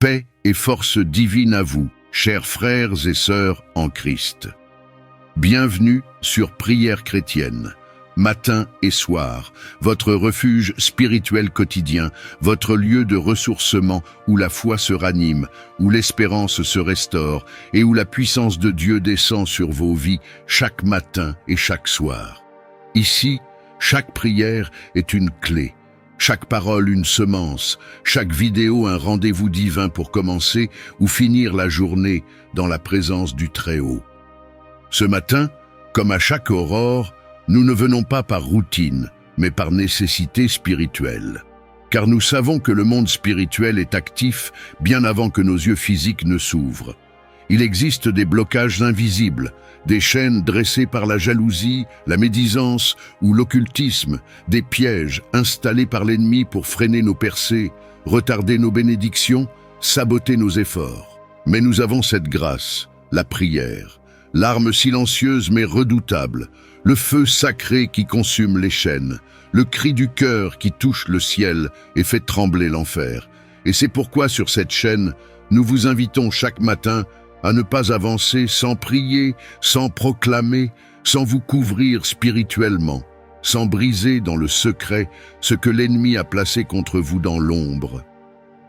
Paix et force divine à vous, chers frères et sœurs en Christ. Bienvenue sur Prière chrétienne, matin et soir, votre refuge spirituel quotidien, votre lieu de ressourcement où la foi se ranime, où l'espérance se restaure et où la puissance de Dieu descend sur vos vies chaque matin et chaque soir. Ici, chaque prière est une clé. Chaque parole une semence, chaque vidéo un rendez-vous divin pour commencer ou finir la journée dans la présence du Très-Haut. Ce matin, comme à chaque aurore, nous ne venons pas par routine, mais par nécessité spirituelle. Car nous savons que le monde spirituel est actif bien avant que nos yeux physiques ne s'ouvrent. Il existe des blocages invisibles, des chaînes dressées par la jalousie, la médisance ou l'occultisme, des pièges installés par l'ennemi pour freiner nos percées, retarder nos bénédictions, saboter nos efforts. Mais nous avons cette grâce, la prière, l'arme silencieuse mais redoutable, le feu sacré qui consume les chaînes, le cri du cœur qui touche le ciel et fait trembler l'enfer. Et c'est pourquoi sur cette chaîne, nous vous invitons chaque matin à ne pas avancer sans prier, sans proclamer, sans vous couvrir spirituellement, sans briser dans le secret ce que l'ennemi a placé contre vous dans l'ombre.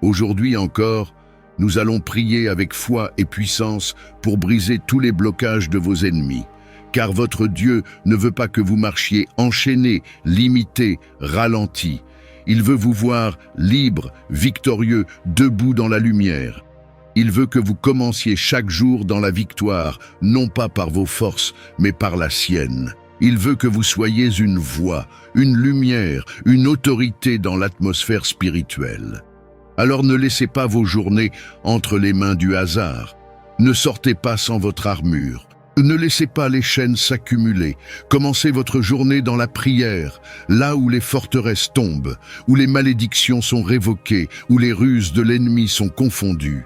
Aujourd'hui encore, nous allons prier avec foi et puissance pour briser tous les blocages de vos ennemis, car votre Dieu ne veut pas que vous marchiez enchaînés, limités, ralentis. Il veut vous voir libre, victorieux, debout dans la lumière. Il veut que vous commenciez chaque jour dans la victoire, non pas par vos forces, mais par la sienne. Il veut que vous soyez une voix, une lumière, une autorité dans l'atmosphère spirituelle. Alors ne laissez pas vos journées entre les mains du hasard. Ne sortez pas sans votre armure. Ne laissez pas les chaînes s'accumuler. Commencez votre journée dans la prière, là où les forteresses tombent, où les malédictions sont révoquées, où les ruses de l'ennemi sont confondues.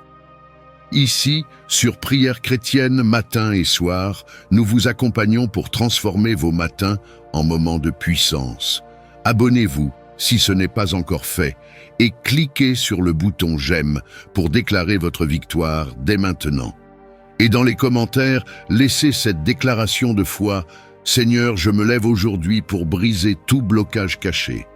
Ici, sur Prière chrétienne matin et soir, nous vous accompagnons pour transformer vos matins en moments de puissance. Abonnez-vous si ce n'est pas encore fait et cliquez sur le bouton j'aime pour déclarer votre victoire dès maintenant. Et dans les commentaires, laissez cette déclaration de foi « Seigneur, je me lève aujourd'hui pour briser tout blocage caché ».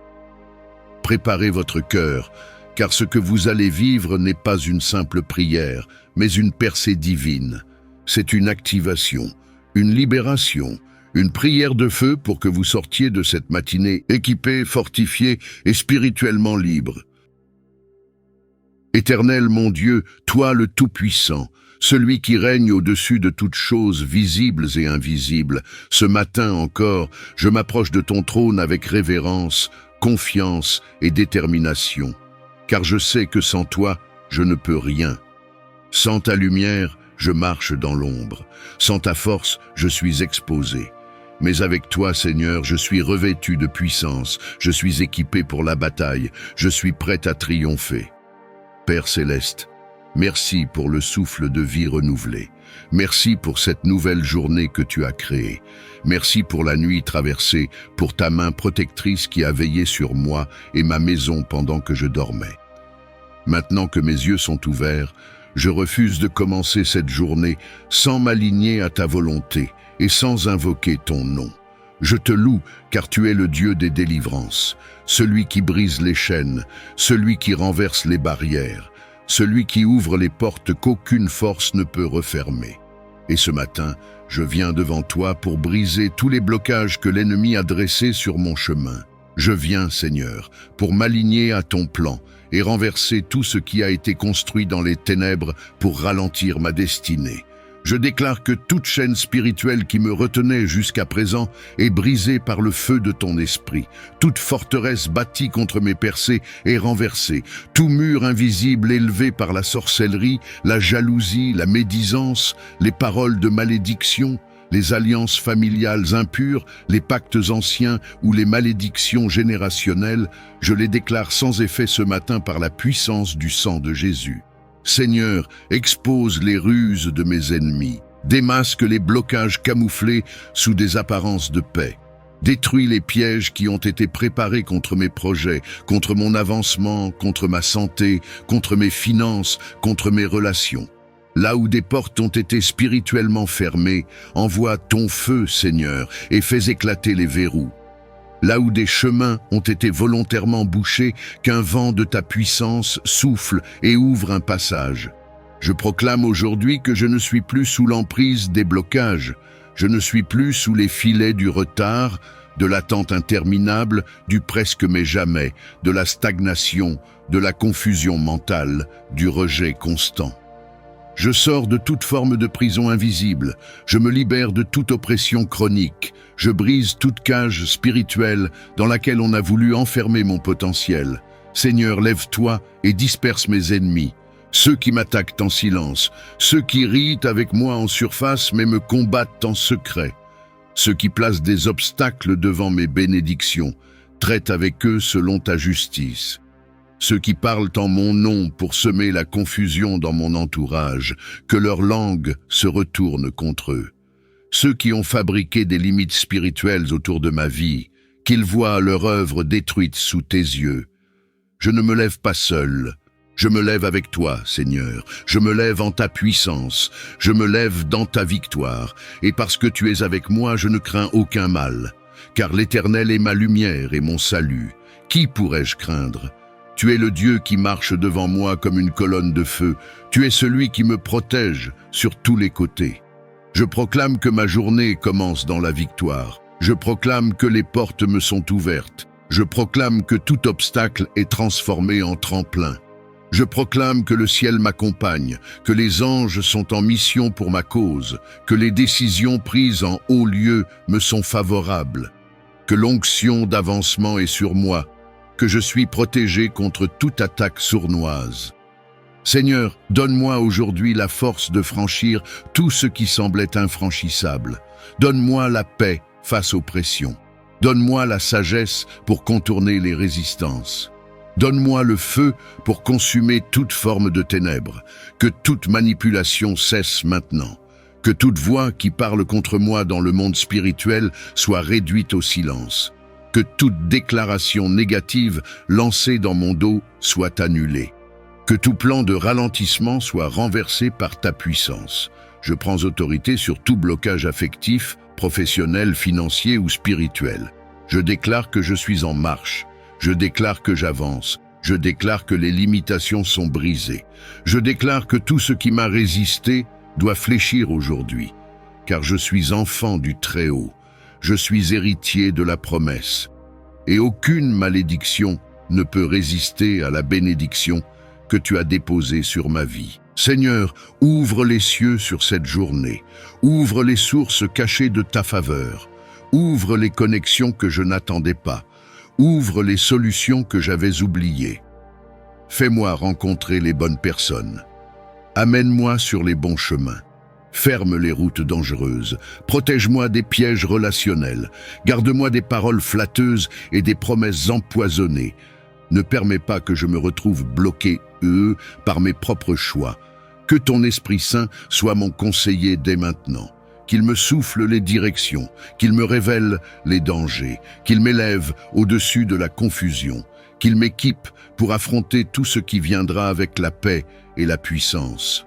Préparez votre cœur, car ce que vous allez vivre n'est pas une simple prière, mais une percée divine. C'est une activation, une libération, une prière de feu pour que vous sortiez de cette matinée équipés, fortifiés et spirituellement libres. Éternel mon Dieu, toi le Tout-Puissant, celui qui règne au-dessus de toutes choses visibles et invisibles, ce matin encore, je m'approche de ton trône avec révérence, confiance et détermination. Car je sais que sans toi, je ne peux rien. Sans ta lumière, je marche dans l'ombre. Sans ta force, je suis exposé. Mais avec toi, Seigneur, je suis revêtu de puissance. Je suis équipé pour la bataille. Je suis prêt à triompher. Père céleste, merci pour le souffle de vie renouvelé. Merci pour cette nouvelle journée que tu as créée. Merci pour la nuit traversée, pour ta main protectrice qui a veillé sur moi et ma maison pendant que je dormais. Maintenant que mes yeux sont ouverts, je refuse de commencer cette journée sans m'aligner à ta volonté et sans invoquer ton nom. Je te loue car tu es le Dieu des délivrances, celui qui brise les chaînes, celui qui renverse les barrières, celui qui ouvre les portes qu'aucune force ne peut refermer. Et ce matin, je viens devant toi pour briser tous les blocages que l'ennemi a dressés sur mon chemin. Je viens, Seigneur, pour m'aligner à ton plan et renverser tout ce qui a été construit dans les ténèbres pour ralentir ma destinée. Je déclare que toute chaîne spirituelle qui me retenait jusqu'à présent est brisée par le feu de ton esprit. Toute forteresse bâtie contre mes percées est renversée. Tout mur invisible élevé par la sorcellerie, la jalousie, la médisance, les paroles de malédiction, les alliances familiales impures, les pactes anciens ou les malédictions générationnelles, je les déclare sans effet ce matin par la puissance du sang de Jésus. Seigneur, expose les ruses de mes ennemis, démasque les blocages camouflés sous des apparences de paix. Détruis les pièges qui ont été préparés contre mes projets, contre mon avancement, contre ma santé, contre mes finances, contre mes relations. Là où des portes ont été spirituellement fermées, envoie ton feu, Seigneur, et fais éclater les verrous. Là où des chemins ont été volontairement bouchés, qu'un vent de ta puissance souffle et ouvre un passage. Je proclame aujourd'hui que je ne suis plus sous l'emprise des blocages, je ne suis plus sous les filets du retard, de l'attente interminable, du presque mais jamais, de la stagnation, de la confusion mentale, du rejet constant. Je sors de toute forme de prison invisible, je me libère de toute oppression chronique, je brise toute cage spirituelle dans laquelle on a voulu enfermer mon potentiel. Seigneur, lève-toi et disperse mes ennemis, ceux qui m'attaquent en silence, ceux qui rient avec moi en surface mais me combattent en secret, ceux qui placent des obstacles devant mes bénédictions, traite avec eux selon ta justice. Ceux qui parlent en mon nom pour semer la confusion dans mon entourage, que leur langue se retourne contre eux. Ceux qui ont fabriqué des limites spirituelles autour de ma vie, qu'ils voient leur œuvre détruite sous tes yeux. Je ne me lève pas seul, je me lève avec toi, Seigneur, je me lève en ta puissance, je me lève dans ta victoire, et parce que tu es avec moi, je ne crains aucun mal, car l'Éternel est ma lumière et mon salut. Qui pourrais-je craindre ? Tu es le Dieu qui marche devant moi comme une colonne de feu. Tu es celui qui me protège sur tous les côtés. Je proclame que ma journée commence dans la victoire. Je proclame que les portes me sont ouvertes. Je proclame que tout obstacle est transformé en tremplin. Je proclame que le ciel m'accompagne, que les anges sont en mission pour ma cause, que les décisions prises en haut lieu me sont favorables, que l'onction d'avancement est sur moi, que je suis protégé contre toute attaque sournoise. Seigneur, donne-moi aujourd'hui la force de franchir tout ce qui semblait infranchissable. Donne-moi la paix face aux pressions. Donne-moi la sagesse pour contourner les résistances. Donne-moi le feu pour consumer toute forme de ténèbres. Que toute manipulation cesse maintenant. Que toute voix qui parle contre moi dans le monde spirituel soit réduite au silence. Que toute déclaration négative lancée dans mon dos soit annulée. Que tout plan de ralentissement soit renversé par ta puissance. Je prends autorité sur tout blocage affectif, professionnel, financier ou spirituel. Je déclare que je suis en marche. Je déclare que j'avance. Je déclare que les limitations sont brisées. Je déclare que tout ce qui m'a résisté doit fléchir aujourd'hui, car je suis enfant du Très-Haut. Je suis héritier de la promesse, et aucune malédiction ne peut résister à la bénédiction que tu as déposée sur ma vie. Seigneur, ouvre les cieux sur cette journée, ouvre les sources cachées de ta faveur, ouvre les connexions que je n'attendais pas, ouvre les solutions que j'avais oubliées. Fais-moi rencontrer les bonnes personnes, amène-moi sur les bons chemins. Ferme les routes dangereuses, protège-moi des pièges relationnels, garde-moi des paroles flatteuses et des promesses empoisonnées. Ne permets pas que je me retrouve bloqué, par mes propres choix. Que ton Esprit Saint soit mon conseiller dès maintenant, qu'il me souffle les directions, qu'il me révèle les dangers, qu'il m'élève au-dessus de la confusion, qu'il m'équipe pour affronter tout ce qui viendra avec la paix et la puissance.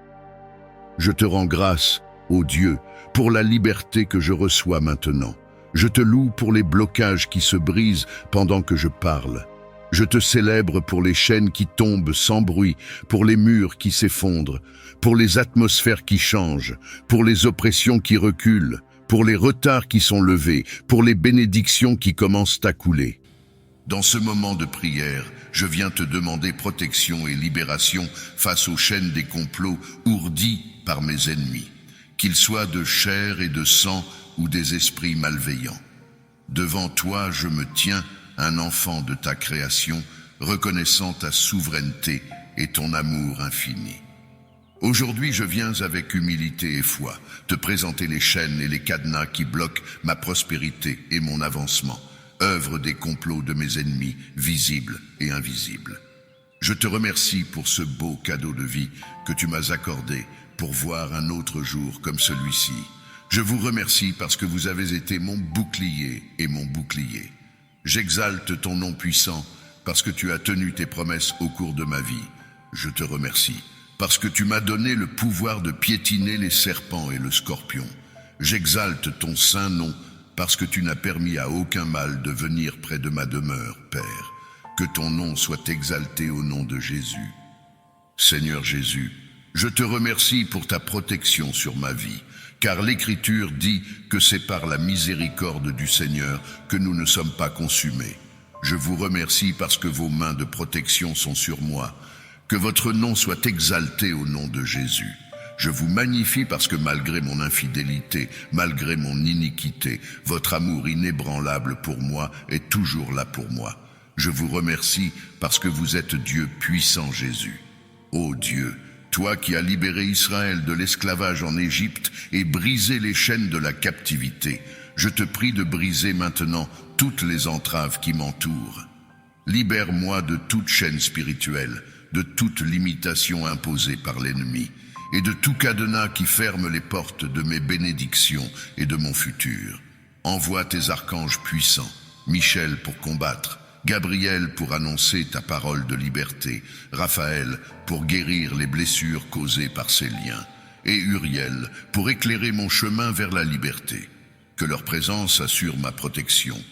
Je te rends grâce, ô Dieu, pour la liberté que je reçois maintenant. Je te loue pour les blocages qui se brisent pendant que je parle. Je te célèbre pour les chaînes qui tombent sans bruit, pour les murs qui s'effondrent, pour les atmosphères qui changent, pour les oppressions qui reculent, pour les retards qui sont levés, pour les bénédictions qui commencent à couler. Dans ce moment de prière, je viens te demander protection et libération face aux chaînes des complots ourdis par mes ennemis, qu'ils soient de chair et de sang ou des esprits malveillants. Devant toi, je me tiens, un enfant de ta création, reconnaissant ta souveraineté et ton amour infini. Aujourd'hui, je viens avec humilité et foi te présenter les chaînes et les cadenas qui bloquent ma prospérité et mon avancement, œuvre des complots de mes ennemis, visibles et invisibles. Je te remercie pour ce beau cadeau de vie que tu m'as accordé pour voir un autre jour comme celui-ci. Je vous remercie parce que vous avez été mon bouclier et mon bouclier. J'exalte ton nom puissant parce que tu as tenu tes promesses au cours de ma vie. Je te remercie parce que tu m'as donné le pouvoir de piétiner les serpents et le scorpion. J'exalte ton saint nom parce que tu n'as permis à aucun mal de venir près de ma demeure, Père. Que ton nom soit exalté au nom de Jésus. Seigneur Jésus, je te remercie pour ta protection sur ma vie, car l'Écriture dit que c'est par la miséricorde du Seigneur que nous ne sommes pas consumés. Je vous remercie parce que vos mains de protection sont sur moi. Que votre nom soit exalté au nom de Jésus. Je vous magnifie parce que malgré mon infidélité, malgré mon iniquité, votre amour inébranlable pour moi est toujours là pour moi. Je vous remercie parce que vous êtes Dieu puissant, Jésus. Ô Dieu, toi qui as libéré Israël de l'esclavage en Égypte et brisé les chaînes de la captivité, je te prie de briser maintenant toutes les entraves qui m'entourent. Libère-moi de toute chaîne spirituelle, de toute limitation imposée par l'ennemi, et de tout cadenas qui ferme les portes de mes bénédictions et de mon futur. Envoie tes archanges puissants, Michel pour combattre, Gabriel pour annoncer ta parole de liberté, Raphaël pour guérir les blessures causées par ces liens, et Uriel pour éclairer mon chemin vers la liberté. Que leur présence assure ma protection,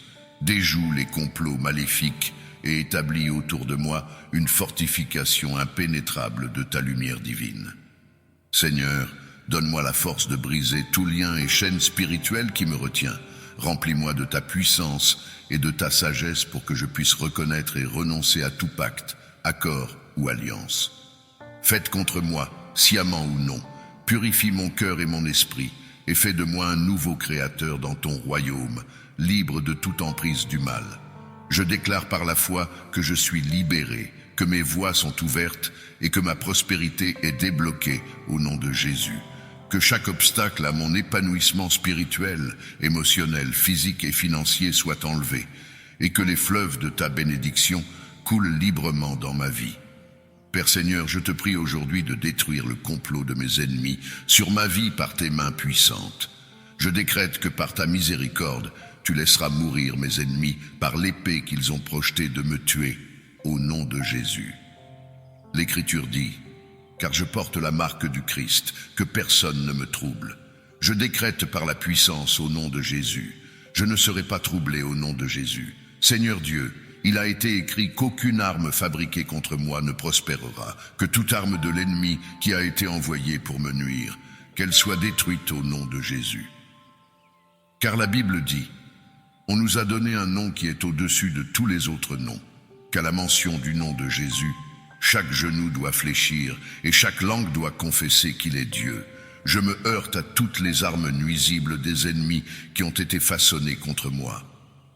déjoue les complots maléfiques et établit autour de moi une fortification impénétrable de ta lumière divine. Seigneur, donne-moi la force de briser tout lien et chaîne spirituelle qui me retient. Remplis-moi de ta puissance et de ta sagesse pour que je puisse reconnaître et renoncer à tout pacte, accord ou alliance. Faites contre moi, sciemment ou non, purifie mon cœur et mon esprit, et fais de moi un nouveau créateur dans ton royaume, libre de toute emprise du mal. Je déclare par la foi que je suis libéré, que mes voies sont ouvertes et que ma prospérité est débloquée au nom de Jésus. Que chaque obstacle à mon épanouissement spirituel, émotionnel, physique et financier soit enlevé et que les fleuves de ta bénédiction coulent librement dans ma vie. Père Seigneur, je te prie aujourd'hui de détruire le complot de mes ennemis sur ma vie par tes mains puissantes. Je décrète que par ta miséricorde, tu laisseras mourir mes ennemis par l'épée qu'ils ont projetée de me tuer, au nom de Jésus. L'Écriture dit, car je porte la marque du Christ, que personne ne me trouble. Je décrète par la puissance au nom de Jésus. Je ne serai pas troublé au nom de Jésus. Seigneur Dieu, il a été écrit qu'aucune arme fabriquée contre moi ne prospérera, que toute arme de l'ennemi qui a été envoyée pour me nuire, qu'elle soit détruite au nom de Jésus. Car la Bible dit, on nous a donné un nom qui est au-dessus de tous les autres noms, qu'à la mention du nom de Jésus, chaque genou doit fléchir et chaque langue doit confesser qu'il est Dieu. Je me heurte à toutes les armes nuisibles des ennemis qui ont été façonnées contre moi.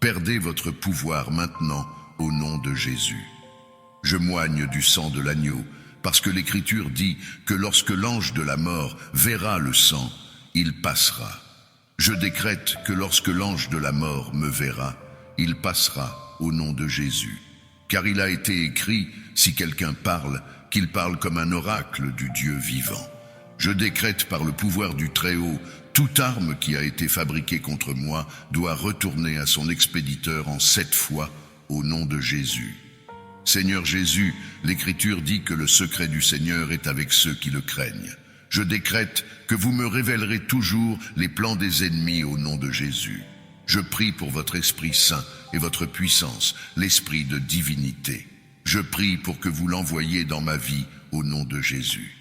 Perdez votre pouvoir maintenant au nom de Jésus. Je moigne du sang de l'agneau parce que l'Écriture dit que lorsque l'ange de la mort verra le sang, il passera. Je décrète que lorsque l'ange de la mort me verra, il passera au nom de Jésus. Car il a été écrit, si quelqu'un parle, qu'il parle comme un oracle du Dieu vivant. Je décrète par le pouvoir du Très-Haut, toute arme qui a été fabriquée contre moi doit retourner à son expéditeur en 7 fois, au nom de Jésus. Seigneur Jésus, l'Écriture dit que le secret du Seigneur est avec ceux qui le craignent. Je décrète que vous me révélerez toujours les plans des ennemis au nom de Jésus. Je prie pour votre Esprit Saint et votre puissance, l'Esprit de divinité. Je prie pour que vous l'envoyiez dans ma vie au nom de Jésus.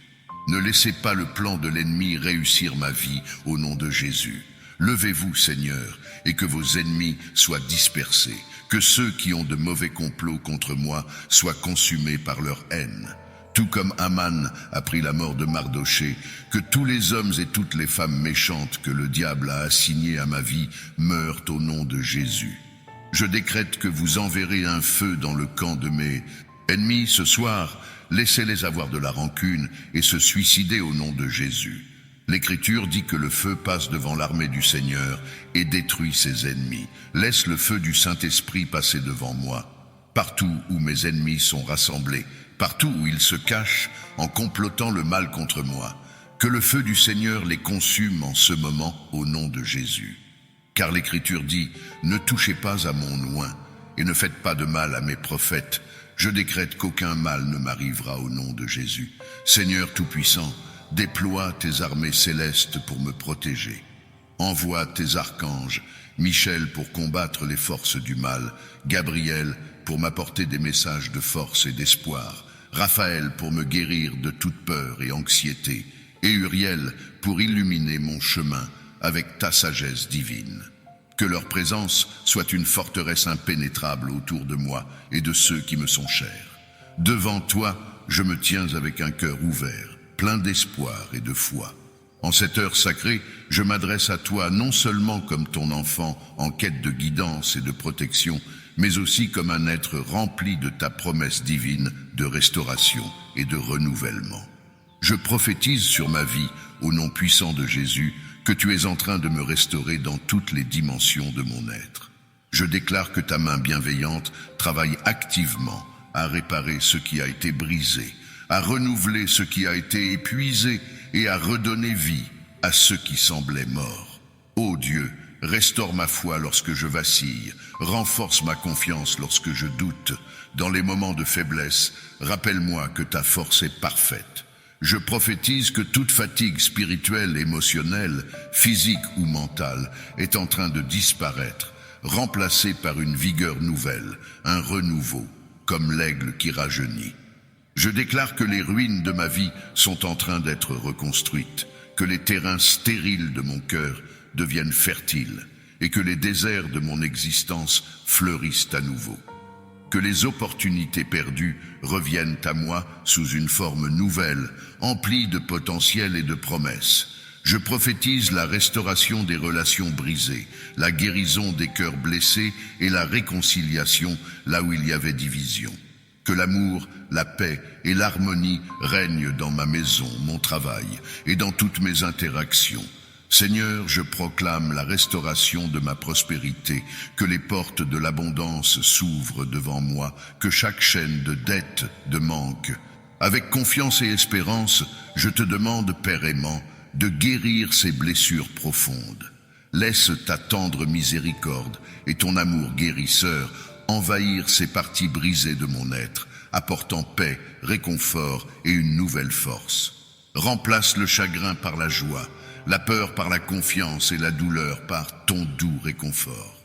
Ne laissez pas le plan de l'ennemi réussir ma vie au nom de Jésus. Levez-vous, Seigneur, et que vos ennemis soient dispersés, que ceux qui ont de mauvais complots contre moi soient consumés par leur haine. Tout comme Aman a pris la mort de Mardoché, que tous les hommes et toutes les femmes méchantes que le diable a assignées à ma vie meurent au nom de Jésus. Je décrète que vous enverrez un feu dans le camp de mes ennemis ce soir. Laissez-les avoir de la rancune et se suicider au nom de Jésus. L'Écriture dit que le feu passe devant l'armée du Seigneur et détruit ses ennemis. Laisse le feu du Saint-Esprit passer devant moi. Partout où mes ennemis sont rassemblés, partout où ils se cachent en complotant le mal contre moi, Que le feu du Seigneur les consume en ce moment au nom de Jésus. Car l'Écriture dit, ne touchez pas à mon oint et ne faites pas de mal à mes prophètes. Je décrète qu'aucun mal ne m'arrivera au nom de Jésus. Seigneur Tout-Puissant, déploie tes armées célestes pour me protéger. Envoie tes archanges, Michel pour combattre les forces du mal, Gabriel pour m'apporter des messages de force et d'espoir, Raphaël pour me guérir de toute peur et anxiété, et Uriel pour illuminer mon chemin avec ta sagesse divine. Que leur présence soit une forteresse impénétrable autour de moi et de ceux qui me sont chers. Devant toi, je me tiens avec un cœur ouvert, plein d'espoir et de foi. En cette heure sacrée, je m'adresse à toi non seulement comme ton enfant en quête de guidance et de protection, mais aussi comme un être rempli de ta promesse divine de restauration et de renouvellement. Je prophétise sur ma vie, au nom puissant de Jésus, que tu es en train de me restaurer dans toutes les dimensions de mon être. Je déclare que ta main bienveillante travaille activement à réparer ce qui a été brisé, à renouveler ce qui a été épuisé et à redonner vie à ceux qui semblaient morts. Ô Dieu, restaure ma foi lorsque je vacille, renforce ma confiance lorsque je doute. Dans les moments de faiblesse, rappelle-moi que ta force est parfaite. Je prophétise que toute fatigue spirituelle, émotionnelle, physique ou mentale est en train de disparaître, remplacée par une vigueur nouvelle, un renouveau, comme l'aigle qui rajeunit. Je déclare que les ruines de ma vie sont en train d'être reconstruites, que les terrains stériles de mon cœur deviennent fertiles et que les déserts de mon existence fleurissent à nouveau. Que les opportunités perdues reviennent à moi sous une forme nouvelle, emplie de potentiel et de promesses. Je prophétise la restauration des relations brisées, la guérison des cœurs blessés et la réconciliation là où il y avait division. Que l'amour, la paix et l'harmonie règnent dans ma maison, mon travail et dans toutes mes interactions. Seigneur, je proclame la restauration de ma prospérité, que les portes de l'abondance s'ouvrent devant moi, que chaque chaîne de dette, de manque. Avec confiance et espérance, je te demande, Père aimant, de guérir ces blessures profondes. Laisse ta tendre miséricorde et ton amour guérisseur envahir ces parties brisées de mon être, apportant paix, réconfort et une nouvelle force. Remplace le chagrin par la joie, la peur par la confiance et la douleur par ton doux réconfort.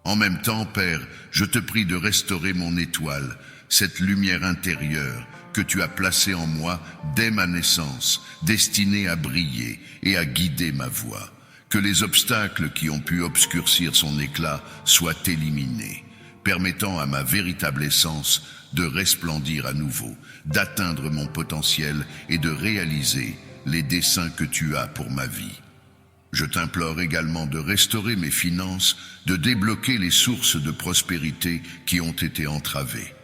En même temps, Père, je te prie de restaurer mon étoile, cette lumière intérieure que tu as placée en moi dès ma naissance, destinée à briller et à guider ma voie. Que les obstacles qui ont pu obscurcir son éclat soient éliminés, permettant à ma véritable essence de resplendir à nouveau, d'atteindre mon potentiel et de réaliser les desseins que tu as pour ma vie. Je t'implore également de restaurer mes finances, de débloquer les sources de prospérité qui ont été entravées.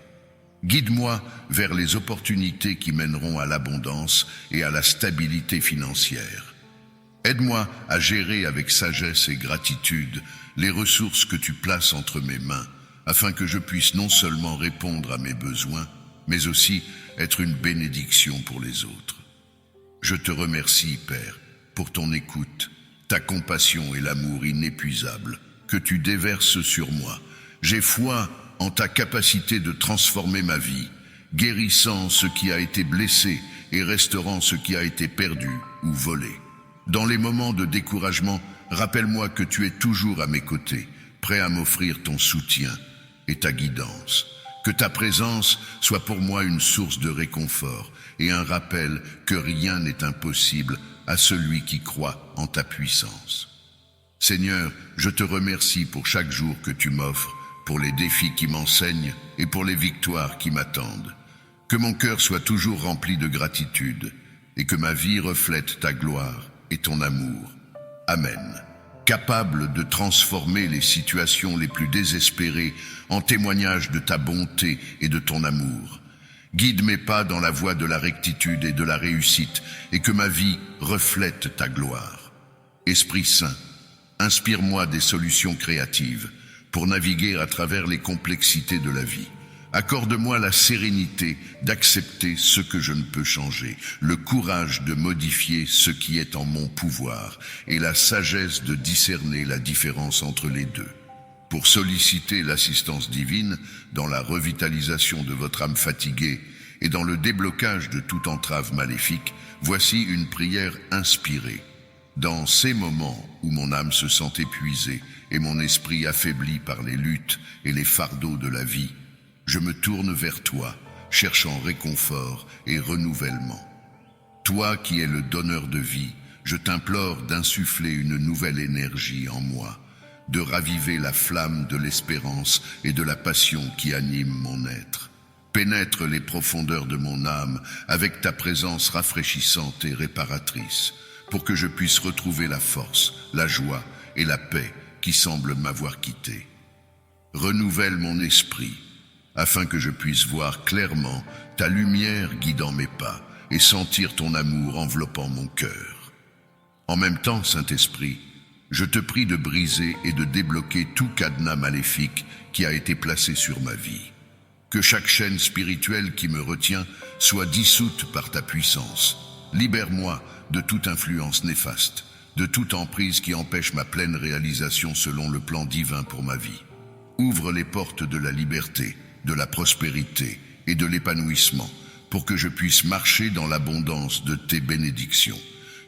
Guide-moi vers les opportunités qui mèneront à l'abondance et à la stabilité financière. Aide-moi à gérer avec sagesse et gratitude les ressources que tu places entre mes mains, afin que je puisse non seulement répondre à mes besoins, mais aussi être une bénédiction pour les autres. Je te remercie, Père, pour ton écoute, ta compassion et l'amour inépuisable que tu déverses sur moi. J'ai foi en ta capacité de transformer ma vie, guérissant ce qui a été blessé et restaurant ce qui a été perdu ou volé. Dans les moments de découragement, rappelle-moi que tu es toujours à mes côtés, prêt à m'offrir ton soutien et ta guidance. Que ta présence soit pour moi une source de réconfort et un rappel que rien n'est impossible à celui qui croit en ta puissance. Seigneur, je te remercie pour chaque jour que tu m'offres, pour les défis qui m'enseignent et pour les victoires qui m'attendent. Que mon cœur soit toujours rempli de gratitude et que ma vie reflète ta gloire et ton amour. Amen. Capable de transformer les situations les plus désespérées en témoignage de ta bonté et de ton amour. Guide mes pas dans la voie de la rectitude et de la réussite, et que ma vie reflète ta gloire. Esprit Saint, inspire-moi des solutions créatives pour naviguer à travers les complexités de la vie. Accorde-moi la sérénité d'accepter ce que je ne peux changer, le courage de modifier ce qui est en mon pouvoir et la sagesse de discerner la différence entre les deux. Pour solliciter l'assistance divine dans la revitalisation de votre âme fatiguée et dans le déblocage de toute entrave maléfique, voici une prière inspirée. Dans ces moments où mon âme se sent épuisée et mon esprit affaibli par les luttes et les fardeaux de la vie, je me tourne vers toi, cherchant réconfort et renouvellement. Toi qui es le donneur de vie, je t'implore d'insuffler une nouvelle énergie en moi, de raviver la flamme de l'espérance et de la passion qui anime mon être. Pénètre les profondeurs de mon âme avec ta présence rafraîchissante et réparatrice, pour que je puisse retrouver la force, la joie et la paix qui semblent m'avoir quitté. Renouvelle mon esprit, afin que je puisse voir clairement ta lumière guidant mes pas et sentir ton amour enveloppant mon cœur. En même temps, Saint-Esprit, je te prie de briser et de débloquer tout cadenas maléfique qui a été placé sur ma vie. Que chaque chaîne spirituelle qui me retient soit dissoute par ta puissance. Libère-moi de toute influence néfaste, de toute emprise qui empêche ma pleine réalisation selon le plan divin pour ma vie. Ouvre les portes de la liberté, de la prospérité et de l'épanouissement, pour que je puisse marcher dans l'abondance de tes bénédictions.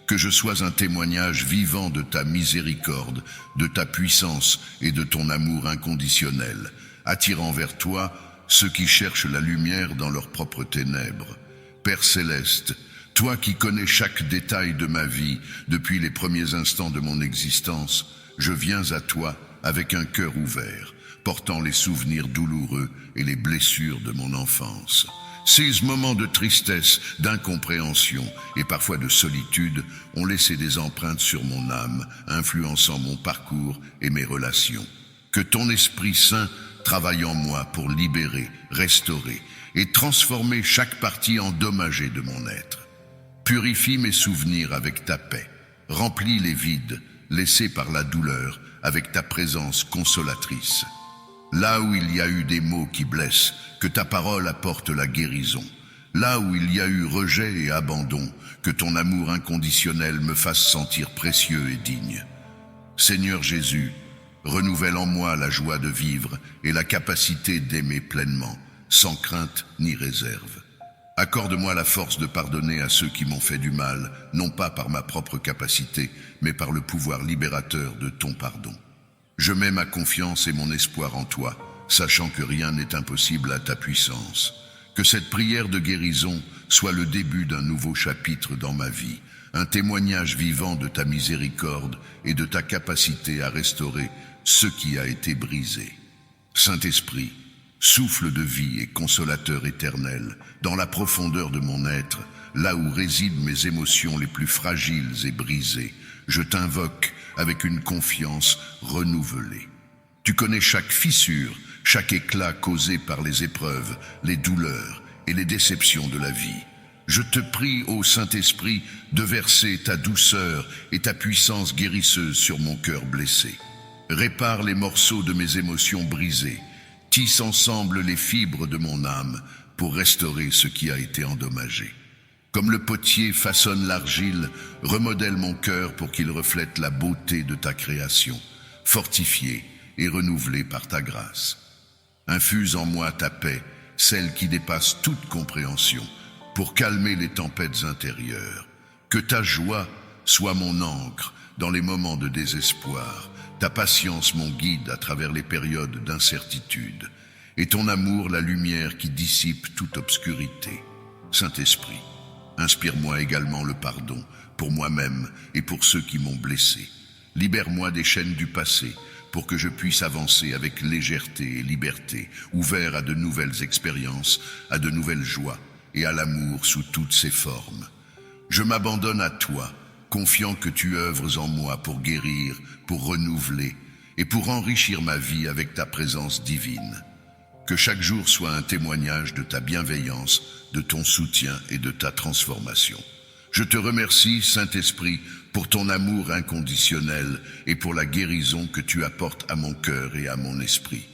Que je sois un témoignage vivant de ta miséricorde, de ta puissance et de ton amour inconditionnel, attirant vers toi ceux qui cherchent la lumière dans leurs propres ténèbres. Père céleste, toi qui connais chaque détail de ma vie depuis les premiers instants de mon existence, je viens à toi avec un cœur ouvert, portant les souvenirs douloureux et les blessures de mon enfance. Ces moments de tristesse, d'incompréhension et parfois de solitude ont laissé des empreintes sur mon âme, influençant mon parcours et mes relations. Que ton Esprit Saint travaille en moi pour libérer, restaurer et transformer chaque partie endommagée de mon être. Purifie mes souvenirs avec ta paix, remplis les vides laissés par la douleur avec ta présence consolatrice. Là où il y a eu des mots qui blessent, que ta parole apporte la guérison. Là où il y a eu rejet et abandon, que ton amour inconditionnel me fasse sentir précieux et digne. Seigneur Jésus, renouvelle en moi la joie de vivre et la capacité d'aimer pleinement, sans crainte ni réserve. Accorde-moi la force de pardonner à ceux qui m'ont fait du mal, non pas par ma propre capacité, mais par le pouvoir libérateur de ton pardon. Je mets ma confiance et mon espoir en toi, sachant que rien n'est impossible à ta puissance. Que cette prière de guérison soit le début d'un nouveau chapitre dans ma vie, un témoignage vivant de ta miséricorde et de ta capacité à restaurer ce qui a été brisé. Saint-Esprit, souffle de vie et consolateur éternel, dans la profondeur de mon être, là où résident mes émotions les plus fragiles et brisées, je t'invoque avec une confiance renouvelée. Tu connais chaque fissure, chaque éclat causé par les épreuves, les douleurs et les déceptions de la vie. Je te prie, ô Saint-Esprit, de verser ta douceur et ta puissance guérisseuse sur mon cœur blessé. Répare les morceaux de mes émotions brisées, tisse ensemble les fibres de mon âme pour restaurer ce qui a été endommagé. Comme le potier façonne l'argile, remodèle mon cœur pour qu'il reflète la beauté de ta création, fortifié et renouvelé par ta grâce. Infuse en moi ta paix, celle qui dépasse toute compréhension, pour calmer les tempêtes intérieures. Que ta joie soit mon ancre dans les moments de désespoir, ta patience mon guide à travers les périodes d'incertitude, et ton amour la lumière qui dissipe toute obscurité. Saint-Esprit, inspire-moi également le pardon pour moi-même et pour ceux qui m'ont blessé. Libère-moi des chaînes du passé pour que je puisse avancer avec légèreté et liberté, ouvert à de nouvelles expériences, à de nouvelles joies et à l'amour sous toutes ses formes. Je m'abandonne à toi, confiant que tu œuvres en moi pour guérir, pour renouveler et pour enrichir ma vie avec ta présence divine. Que chaque jour soit un témoignage de ta bienveillance, de ton soutien et de ta transformation. Je te remercie, Saint-Esprit, pour ton amour inconditionnel et pour la guérison que tu apportes à mon cœur et à mon esprit.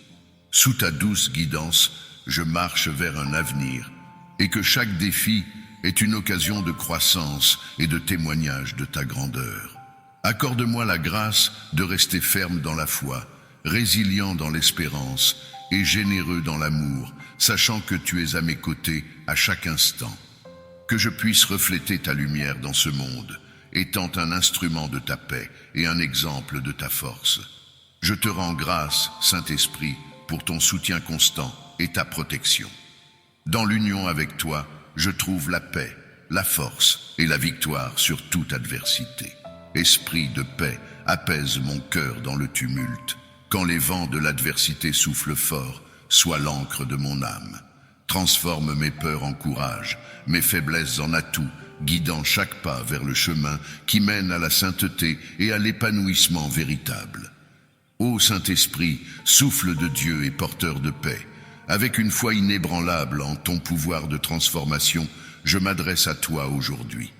Sous ta douce guidance, je marche vers un avenir, et que chaque défi est une occasion de croissance et de témoignage de ta grandeur. Accorde-moi la grâce de rester ferme dans la foi, résilient dans l'espérance et généreux dans l'amour, sachant que tu es à mes côtés à chaque instant. Que je puisse refléter ta lumière dans ce monde, étant un instrument de ta paix et un exemple de ta force. Je te rends grâce, Saint-Esprit, pour ton soutien constant et ta protection. Dans l'union avec toi, je trouve la paix, la force et la victoire sur toute adversité. Esprit de paix, apaise mon cœur dans le tumulte. Quand les vents de l'adversité soufflent fort, sois l'encre de mon âme. Transforme mes peurs en courage, mes faiblesses en atouts, guidant chaque pas vers le chemin qui mène à la sainteté et à l'épanouissement véritable. Ô Saint-Esprit, souffle de Dieu et porteur de paix, avec une foi inébranlable en ton pouvoir de transformation, je m'adresse à toi aujourd'hui.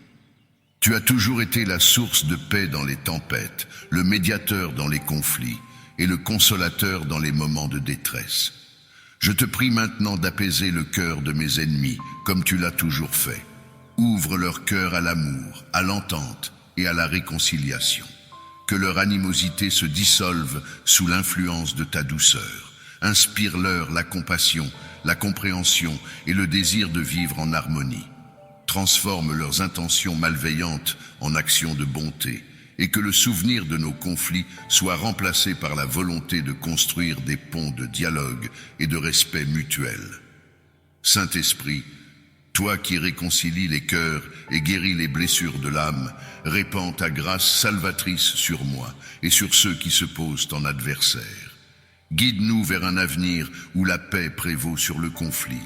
Tu as toujours été la source de paix dans les tempêtes, le médiateur dans les conflits et le consolateur dans les moments de détresse. Je te prie maintenant d'apaiser le cœur de mes ennemis, comme tu l'as toujours fait. Ouvre leur cœur à l'amour, à l'entente et à la réconciliation. Que leur animosité se dissolve sous l'influence de ta douceur. Inspire-leur la compassion, la compréhension et le désir de vivre en harmonie. Transforme leurs intentions malveillantes en actions de bonté et que le souvenir de nos conflits soit remplacé par la volonté de construire des ponts de dialogue et de respect mutuel. Saint-Esprit, toi qui réconcilies les cœurs et guéris les blessures de l'âme, répands ta grâce salvatrice sur moi et sur ceux qui se posent en adversaires. Guide-nous vers un avenir où la paix prévaut sur le conflit,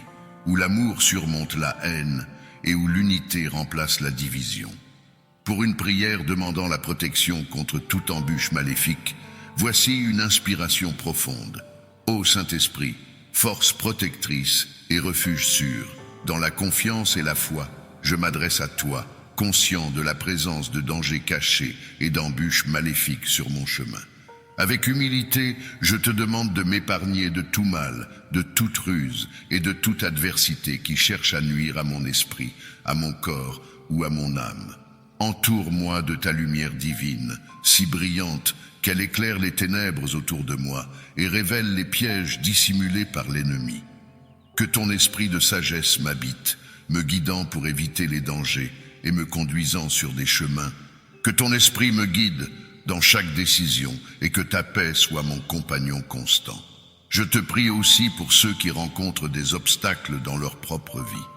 où l'amour surmonte la haine et où l'unité remplace la division. Pour une prière demandant la protection contre toute embûche maléfique, voici une inspiration profonde. Ô Saint-Esprit, force protectrice et refuge sûr, dans la confiance et la foi, je m'adresse à toi, conscient de la présence de dangers cachés et d'embûches maléfiques sur mon chemin. Avec humilité, je te demande de m'épargner de tout mal, de toute ruse et de toute adversité qui cherche à nuire à mon esprit, à mon corps ou à mon âme. Entoure-moi de ta lumière divine, si brillante qu'elle éclaire les ténèbres autour de moi et révèle les pièges dissimulés par l'ennemi. Que ton esprit de sagesse m'habite, me guidant pour éviter les dangers et me conduisant sur des chemins. Que ton esprit me guide dans chaque décision et que ta paix soit mon compagnon constant. Je te prie aussi pour ceux qui rencontrent des obstacles dans leur propre vie.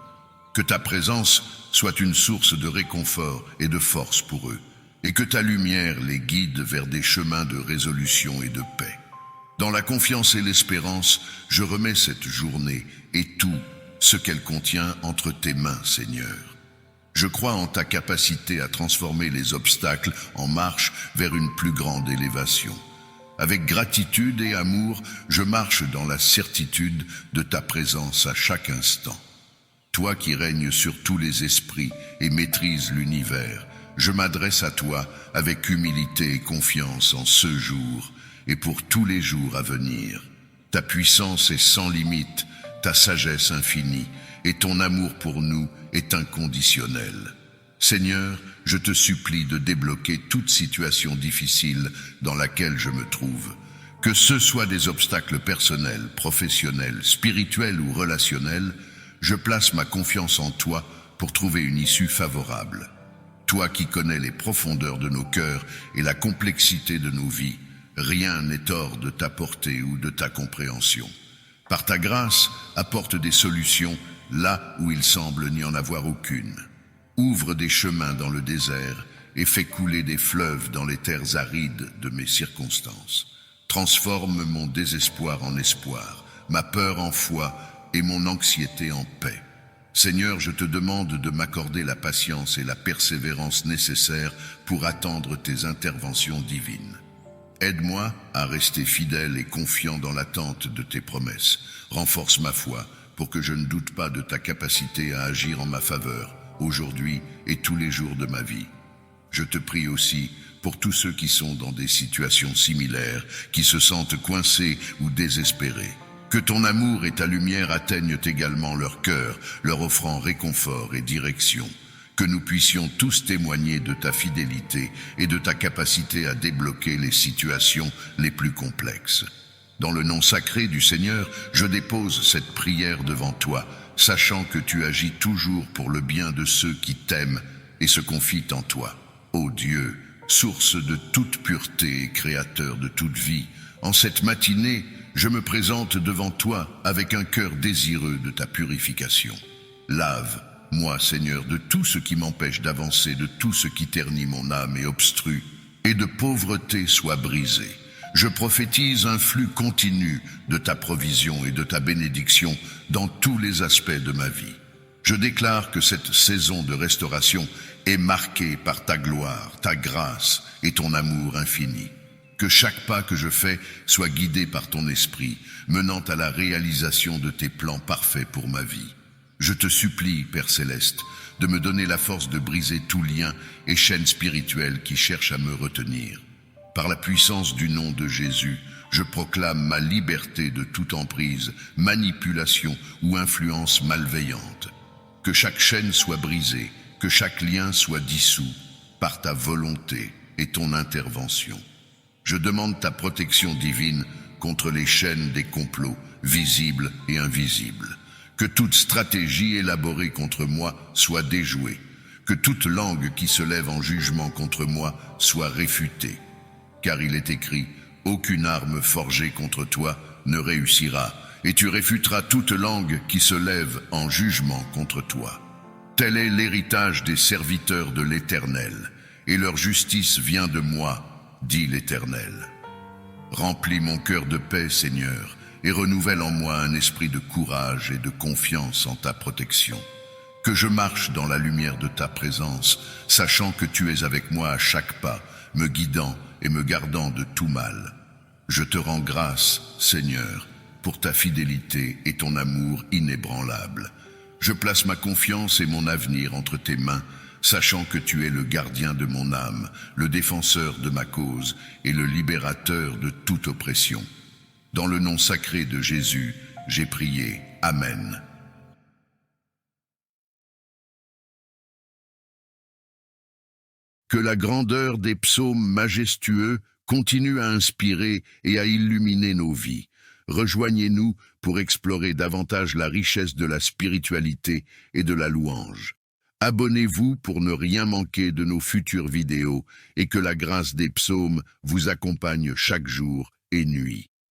Que ta présence soit une source de réconfort et de force pour eux, et que ta lumière les guide vers des chemins de résolution et de paix. Dans la confiance et l'espérance, je remets cette journée et tout ce qu'elle contient entre tes mains, Seigneur. Je crois en ta capacité à transformer les obstacles en marche vers une plus grande élévation. Avec gratitude et amour, je marche dans la certitude de ta présence à chaque instant. Toi qui règnes sur tous les esprits et maîtrises l'univers, je m'adresse à toi avec humilité et confiance en ce jour et pour tous les jours à venir. Ta puissance est sans limite, ta sagesse infinie, et ton amour pour nous est inconditionnel. Seigneur, je te supplie de débloquer toute situation difficile dans laquelle je me trouve. Que ce soit des obstacles personnels, professionnels, spirituels ou relationnels, je place ma confiance en toi pour trouver une issue favorable. Toi qui connais les profondeurs de nos cœurs et la complexité de nos vies, rien n'est hors de ta portée ou de ta compréhension. Par ta grâce, apporte des solutions là où il semble n'y en avoir aucune. Ouvre des chemins dans le désert et fais couler des fleuves dans les terres arides de mes circonstances. Transforme mon désespoir en espoir, ma peur en foi et mon anxiété en paix. Seigneur, je te demande de m'accorder la patience et la persévérance nécessaires pour attendre tes interventions divines. Aide-moi à rester fidèle et confiant dans l'attente de tes promesses. Renforce ma foi pour que je ne doute pas de ta capacité à agir en ma faveur, aujourd'hui et tous les jours de ma vie. Je te prie aussi pour tous ceux qui sont dans des situations similaires, qui se sentent coincés ou désespérés. Que ton amour et ta lumière atteignent également leur cœur, leur offrant réconfort et direction. Que nous puissions tous témoigner de ta fidélité et de ta capacité à débloquer les situations les plus complexes. Dans le nom sacré du Seigneur, je dépose cette prière devant toi, sachant que tu agis toujours pour le bien de ceux qui t'aiment et se confient en toi. Ô Dieu, source de toute pureté et créateur de toute vie, en cette matinée, je me présente devant toi avec un cœur désireux de ta purification. Lave-moi, Seigneur, de tout ce qui m'empêche d'avancer, de tout ce qui ternit mon âme et obstrue, et de pauvreté soit brisé. Je prophétise un flux continu de ta provision et de ta bénédiction dans tous les aspects de ma vie. Je déclare que cette saison de restauration est marquée par ta gloire, ta grâce et ton amour infini. Que chaque pas que je fais soit guidé par ton esprit, menant à la réalisation de tes plans parfaits pour ma vie. Je te supplie, Père Céleste, de me donner la force de briser tout lien et chaîne spirituelle qui cherche à me retenir. Par la puissance du nom de Jésus, je proclame ma liberté de toute emprise, manipulation ou influence malveillante. Que chaque chaîne soit brisée, que chaque lien soit dissous par ta volonté et ton intervention. Je demande ta protection divine contre les chaînes des complots, visibles et invisibles. Que toute stratégie élaborée contre moi soit déjouée. Que toute langue qui se lève en jugement contre moi soit réfutée. Car il est écrit, aucune arme forgée contre toi ne réussira, et tu réfuteras toute langue qui se lève en jugement contre toi. Tel est l'héritage des serviteurs de l'Éternel, et leur justice vient de moi, dit l'Éternel. Remplis mon cœur de paix, Seigneur, et renouvelle en moi un esprit de courage et de confiance en ta protection. Que je marche dans la lumière de ta présence, sachant que tu es avec moi à chaque pas, me guidant et me gardant de tout mal. Je te rends grâce, Seigneur, pour ta fidélité et ton amour inébranlable. Je place ma confiance et mon avenir entre tes mains, sachant que tu es le gardien de mon âme, le défenseur de ma cause et le libérateur de toute oppression. Dans le nom sacré de Jésus, j'ai prié. Amen. Que la grandeur des psaumes majestueux continue à inspirer et à illuminer nos vies. Rejoignez-nous pour explorer davantage la richesse de la spiritualité et de la louange. Abonnez-vous pour ne rien manquer de nos futures vidéos et que la grâce des psaumes vous accompagne chaque jour et nuit.